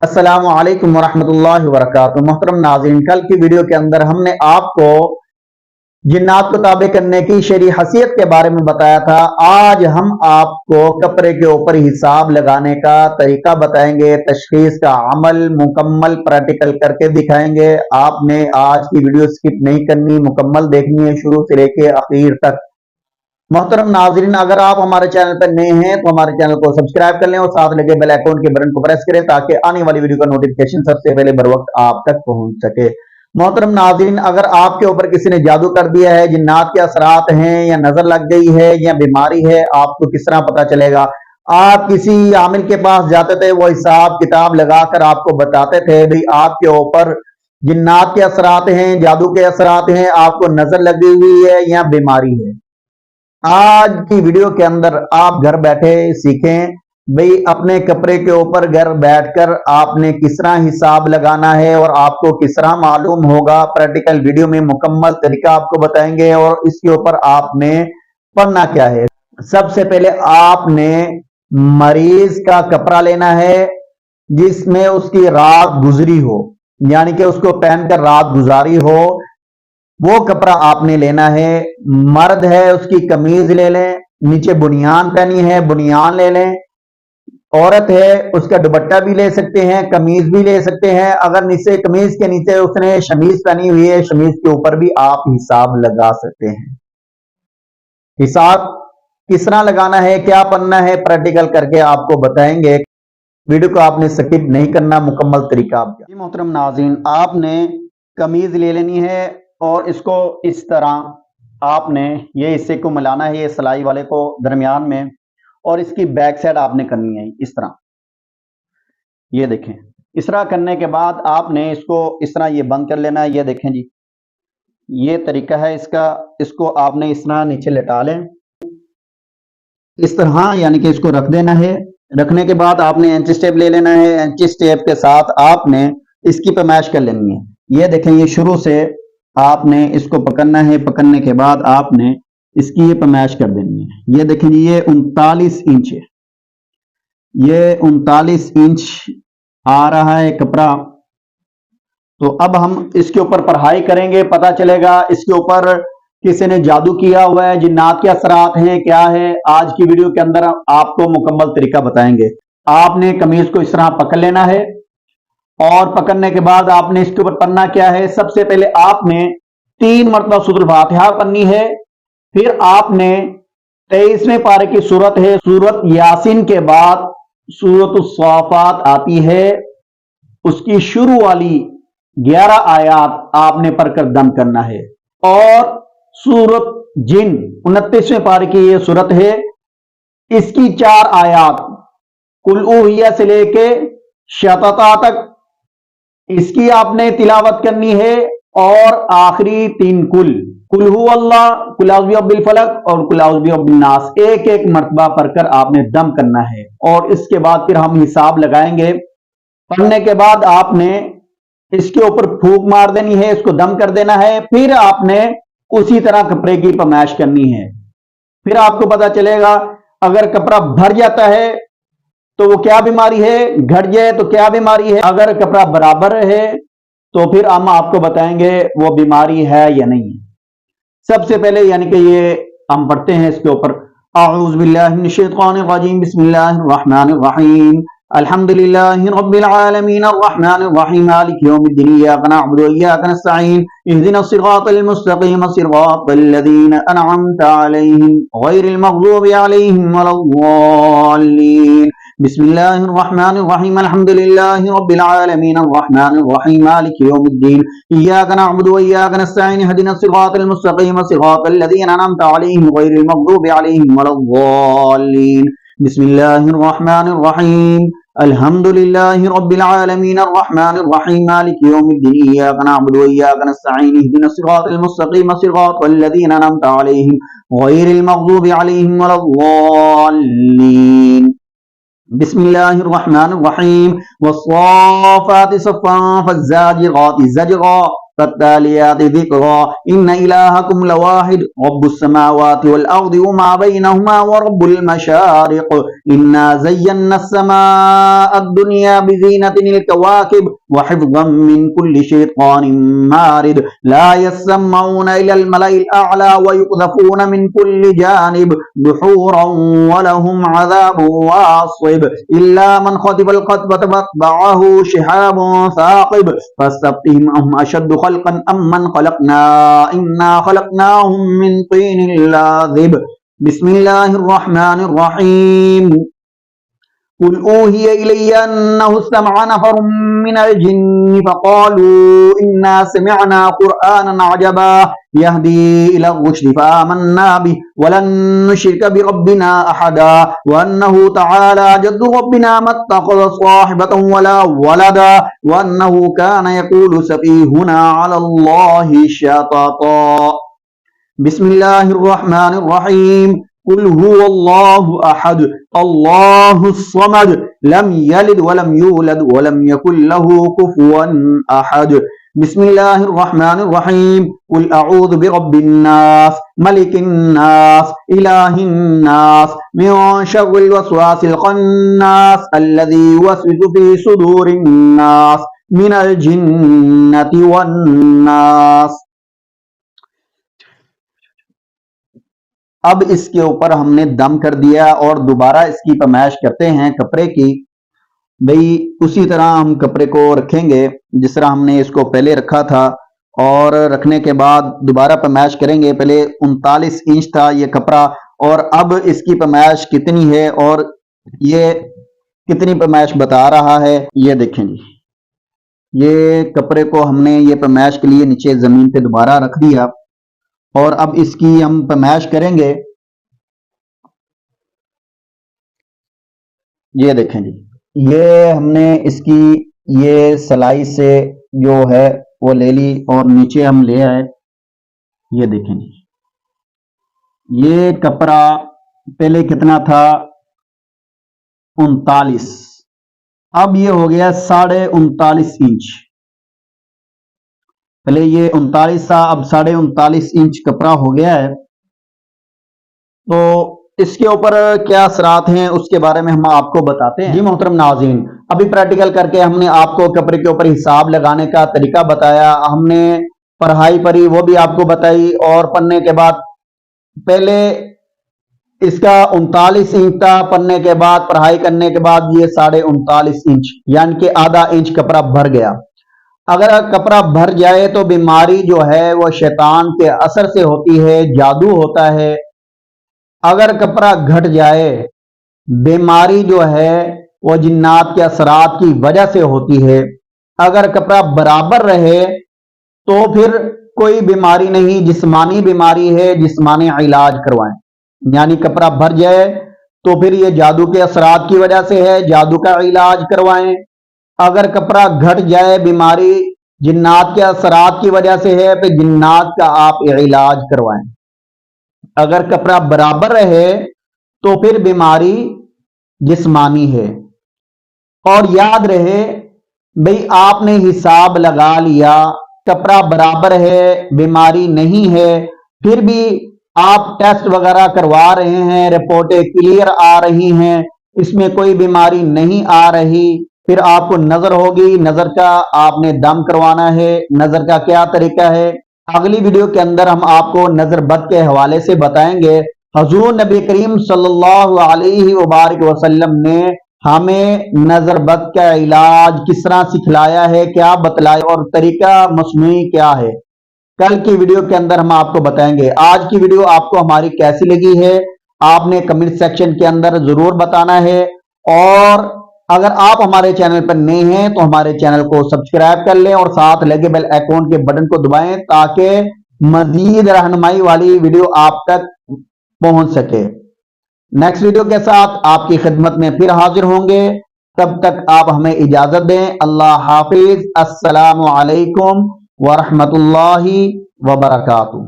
अस्सलामु अलैकुम वरहमतुल्लाहि वबरकातुहू। मोहतरम नाज़रीन, कल की वीडियो के अंदर हमने आपको जिन्नात को ताबे करने की शरई हसीयत के बारे में बताया था। आज हम आपको कपड़े के ऊपर हिसाब लगाने का तरीका बताएंगे, तशखीस का अमल मुकम्मल प्रैक्टिकल करके दिखाएंगे। आपने आज की वीडियो स्किप नहीं करनी, मुकम्मल देखनी है शुरू से लेके आखिर तक। मोहतरम नाज़रीन, अगर आप हमारे चैनल पर नए हैं तो हमारे चैनल को सब्सक्राइब कर लें और साथ लगे बेल आइकन के बटन को प्रेस करें ताकि आने वाली वीडियो का नोटिफिकेशन सबसे पहले बर वक्त आप तक पहुंच सके। मोहतरम नाज़रीन, अगर आपके ऊपर किसी ने जादू कर दिया है, जिन्नात के असरात हैं या नजर लग गई है या बीमारी है, आपको किस तरह पता चलेगा? आप किसी आमिल के पास जाते थे, वो हिसाब किताब लगाकर आपको बताते थे भाई आपके ऊपर जिन्नात के असरात हैं, जादू के असरात हैं, आपको नजर लगी हुई है या बीमारी है। आज की वीडियो के अंदर आप घर बैठे सीखें भाई अपने कपड़े के ऊपर घर बैठकर आपने किस तरह हिसाब लगाना है और आपको किस तरह मालूम होगा। प्रैक्टिकल वीडियो में मुकम्मल तरीका आपको बताएंगे और इसके ऊपर आपने पढ़ना क्या है। सबसे पहले आपने मरीज का कपड़ा लेना है जिसमें उसकी रात गुजरी हो, यानी कि उसको पहनकर रात गुजारी हो, वो कपड़ा आपने लेना है। मर्द है उसकी कमीज ले लें, नीचे बुनियान पहनी है बुनियान ले लें। औरत है उसका दुपट्टा भी ले सकते हैं, कमीज भी ले सकते हैं। अगर नीचे कमीज के नीचे उसने शमीज पहनी हुई है, शमीज के ऊपर भी आप हिसाब लगा सकते हैं। हिसाब किस तरह लगाना है, क्या पढ़ना है, प्रैक्टिकल करके आपको बताएंगे। वीडियो को आपने स्किप नहीं करना, मुकम्मल तरीका आपका। मोहतरम नाज़रीन, आपने कमीज ले लेनी है और इसको इस तरह आपने ये हिस्से को मिलाना है, ये सिलाई वाले को दरमियान में, और इसकी बैक साइड आपने करनी है इस तरह। ये देखें, इस तरह करने के बाद आपने इसको इस तरह ये बंद कर लेना है। ये देखें जी, ये तरीका है इसका। इसको आपने इस तरह नीचे लटा लें इस तरह, यानी कि इसको रख देना है। रखने के बाद आपने एंचिस टेप ले लेना है। एंचिस टेप के साथ आपने इसकी पैमाइश कर लेनी है। ये देखें, ये शुरू से आपने इसको पकड़ना है। पकड़ने के बाद आपने इसकी ये पैमाइश कर देनी है। ये देखें जी, ये 39 इंच है, ये 39 इंच आ रहा है कपड़ा। तो अब हम इसके ऊपर पढ़ाई करेंगे, पता चलेगा इसके ऊपर किसी ने जादू किया हुआ है, जिन्नात के असरात हैं, क्या है। आज की वीडियो के अंदर आपको मुकम्मल तरीका बताएंगे। आपने कमीज को इस तरह पकड़ लेना है और पकड़ने के बाद आपने इसके ऊपर पढ़ना क्या है। सबसे पहले आपने 3 मरतबा सूरत फातिहा पढ़नी है। फिर आपने 23वें पारे की सूरत है, सूरत यासीन के बाद सूरत स्वाफात आती है, उसकी शुरू वाली 11 आयात आपने पढ़कर दम करना है। और सूरत जिन 29वें पारे की ये सूरत है, इसकी 4 आयात कुल ऊहिया से लेके शतता तक इसकी आपने तिलावत करनी है। और आखिरी 3 कुल हु अल्लाह, कुल औज़ बिरब्बिल फलक और कुल औज़ बिरब्बिन नास, एक एक मर्तबा पढ़कर आपने दम करना है। और इसके बाद फिर हम हिसाब लगाएंगे। पढ़ने के बाद आपने इसके ऊपर फूंक मार देनी है, इसको दम कर देना है। फिर आपने उसी तरह कपड़े की पैमाइश करनी है। फिर आपको पता चलेगा अगर कपड़ा भर जाता है तो वो क्या बीमारी है, घट जाए तो क्या बीमारी है। अगर कपड़ा बराबर है तो फिर हम आपको बताएंगे वो बीमारी है या नहीं है। सबसे पहले यानी कि ये हम पढ़ते हैं इसके ऊपर। अऊज़ु बिल्लाहि मिनश शैतानिर रजीम, बिस्मिल्लाहिर रहमानिर रहीम, अल्हम्दुलिल्लाहि रब्बिल आलमीन, अर्रहमानिर रहीम, मालिकि यौमिद्दीन, इय्याका नअबुदु व इय्याका नस्तईन, इहदिनस सिरातल मुस्तकीम, सिरातल लज़ीना अनअमता अलैहिम, गैरिल मग़दूबि अलैहिम वलद्दाल्लीन। बिस्मिल्लाहिर रहमानिर रहीम, अल्हम्दुलिल्लाहि रब्बिल आलमीन, अर्रहमानिर रहीम, मालिकि यौमिद्दीन, इय्याका नअबुदु व इय्याका नस्तईन, इहदिनस सिरातल मुस्तकीम, सिरातल लज़ीना अनअमता अलैहिम, गैरिल मग़दूबि अलैहिम वलद्दाल्लीन। बिस्मिल्लाहिर रहमानिर रहीम, अल्हम्दुलिल्लाहि रब्बिल आलमीन, अर्रहमानिर रहीम, मालिकि यौमिद्दीन, इय्याका नअबुदु व इय्याका नस्तईन, इहदिनस सिरातल मुस्तकीम, सिरातल लज़ीना अनअमता अलैहिम, गैरिल मग़दूबि अलैहिम वलद्दाल्लीन। बिस्मिल्लाहिर रहमानिर रहीम, वस्साफ़ाति सफ़्फ़ा, फ़ज़्ज़ाजिराति ज़जरा, فالتاليات ذكرا إن إلهكم لواحد رب السماوات والأرض وما بينهما ورب المشارق إنا زينا السماء الدنيا بزينة الكواكب وحفظا من كل شيطان مارد لا يسمعون إلى الملأ الأعلى ويقذفون من كل جانب دحورا ولهم عذاب واصب إلا من خطف الخطبة فاتبعه شهاب ثاقب فاستفتهم أهم أشد خلقا أم من خلقنا إنا خلقناهم من طين لاذب بسم الله الرحمن الرحيم قل أوحي إلي أنه استمع نفر من الجن فقالوا إنا سمعنا قرآنا عجبا يهدي إلى الرشد فآمنا به ولن نشرك بربنا أحدا وأنه تعالى جد ربنا ما اتخذ صاحبة ولا ولدا وأنه كان يقول سفيهنا على الله شططا بسم الله الرحمن الرحيم قل هو الله أحد الله الصمد لم يلد ولم يولد ولم يكن له كفوا أحد بسم الله الرحمن الرحيم قل أعوذ برب الناس ملك الناس إله الناس من شر الوسواس الخناس الذي يوسوس في صدور الناس من الجنة والناس. اب اس کے اوپر ہم نے دم کر دیا اور دوبارہ اس کی پیمائش کرتے ہیں کپڑے کی. بھئی اسی طرح ہم کپڑے کو رکھیں گے جس طرح ہم نے اس کو پہلے رکھا تھا اور رکھنے کے بعد دوبارہ پیمائش کریں گے. پہلے 39 انچ تھا یہ کپڑا اور اب اس کی پیمائش کتنی ہے اور یہ کتنی پیمائش بتا رہا ہے یہ دیکھیں جی. یہ کپڑے کو ہم نے یہ پیمائش کے لیے نیچے زمین پہ دوبارہ رکھ دیا اور اب اس کی ہم پیمائش کریں گے. یہ دیکھیں جی یہ ہم نے اس کی یہ سلائی سے جو ہے وہ لے لی اور نیچے ہم لے آئے. یہ دیکھیں جی یہ کپڑا پہلے کتنا تھا 39 اب یہ ہو گیا 39.5 انچ. پہلے یہ 39 تھا اب 39.5 انچ کپڑا ہو گیا ہے. تو اس کے اوپر کیا اثرات ہیں اس کے بارے میں ہم آپ کو بتاتے ہیں. جی محترم ناظرین ابھی پریکٹیکل کر کے ہم نے آپ کو کپڑے کے اوپر حساب لگانے کا طریقہ بتایا. ہم نے پڑھائی پڑھی وہ بھی آپ کو بتائی اور پڑھنے کے بعد پہلے اس کا 39 انچ تھا پڑھنے کے بعد پڑھائی کرنے کے بعد یہ 39.5 انچ یعنی کہ آدھا انچ کپڑا بھر گیا. اگر کپڑا بھر جائے تو بیماری جو ہے وہ شیطان کے اثر سے ہوتی ہے جادو ہوتا ہے. اگر کپڑا گھٹ جائے بیماری جو ہے وہ جنات کے اثرات کی وجہ سے ہوتی ہے. اگر کپڑا برابر رہے تو پھر کوئی بیماری نہیں جسمانی بیماری ہے جسمانی علاج کروائیں. یعنی کپڑا بھر جائے تو پھر یہ جادو کے اثرات کی وجہ سے ہے جادو کا علاج کروائیں. اگر کپڑا گھٹ جائے بیماری جنات کے اثرات کی وجہ سے ہے پھر جنات کا آپ علاج کروائیں. اگر کپڑا برابر رہے تو پھر بیماری جسمانی ہے. اور یاد رہے بھئی آپ نے حساب لگا لیا کپڑا برابر ہے بیماری نہیں ہے پھر بھی آپ ٹیسٹ وغیرہ کروا رہے ہیں رپورٹیں کلیئر آ رہی ہیں اس میں کوئی بیماری نہیں آ رہی پھر آپ کو نظر ہوگی. نظر کا آپ نے دم کروانا ہے. نظر کا کیا طریقہ ہے اگلی ویڈیو کے اندر ہم آپ کو نظر بد کے حوالے سے بتائیں گے. حضور نبی کریم صلی اللہ علیہ وبارک وسلم نے ہمیں نظر بد کا علاج کس طرح سکھلایا ہے کیا بتلایا اور طریقہ مصنوعی کیا ہے کل کی ویڈیو کے اندر ہم آپ کو بتائیں گے. آج کی ویڈیو آپ کو ہماری کیسی لگی ہے آپ نے کمنٹ سیکشن کے اندر ضرور بتانا ہے. اور اگر آپ ہمارے چینل پر نئے ہیں تو ہمارے چینل کو سبسکرائب کر لیں اور ساتھ لگے بیل آئیکن کے بٹن کو دبائیں تاکہ مزید رہنمائی والی ویڈیو آپ تک پہنچ سکے. نیکسٹ ویڈیو کے ساتھ آپ کی خدمت میں پھر حاضر ہوں گے. تب تک آپ ہمیں اجازت دیں. اللہ حافظ. السلام علیکم ورحمۃ اللہ وبرکاتہ.